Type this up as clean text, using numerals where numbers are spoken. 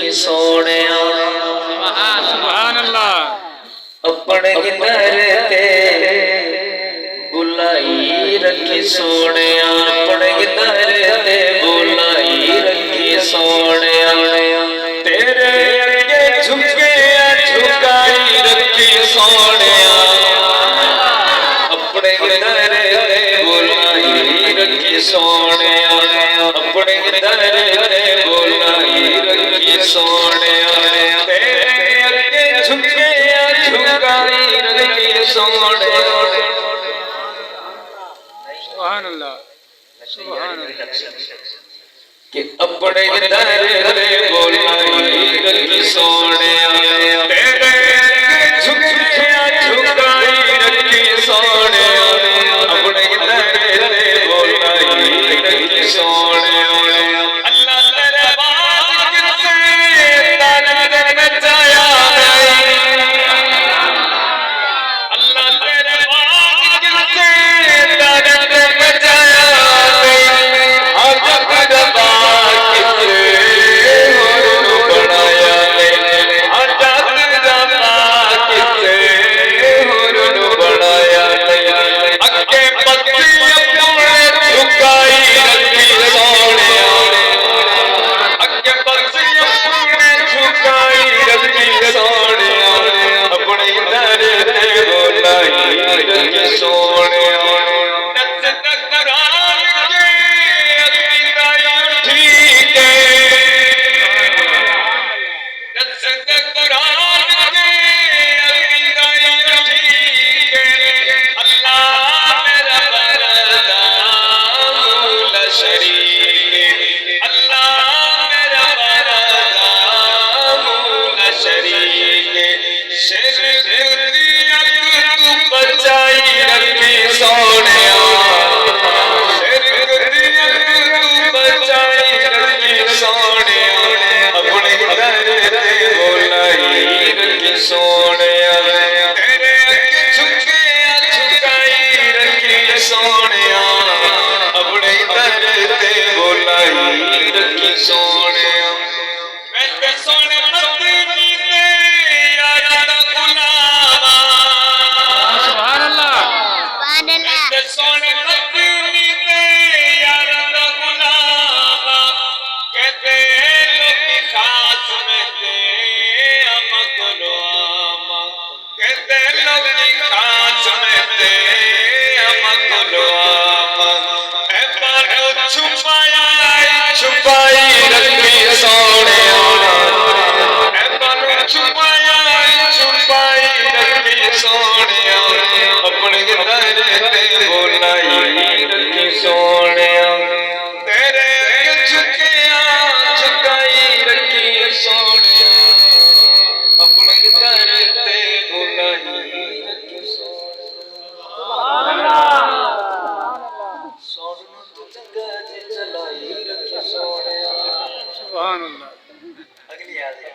रखी सोने सुभान अल्लाह। अपने दर ते बुलाई रखी सोने अपने दर ते बुलाई रखी सोने तेरे अगे झुके झुकाई रखी सोने अपने दर ते बुलाई रखी सोने अपने दर ते बुलाई रखी सोने तेरे अगे झुके झुकाई रखी सोने सुभान अल्लाह सुभान अल्लाह। कि अपने दर ते बुलाई रखी सोने तेरे झुके झुकाई रखी सोने अपने दर ते बुलाई रखी सोने अल्लाह तेरे बाद किसे ताने बचाया अल्लाह तेरे बाद किसे ताने बचाया सुभान अल्लाह। अगली याद है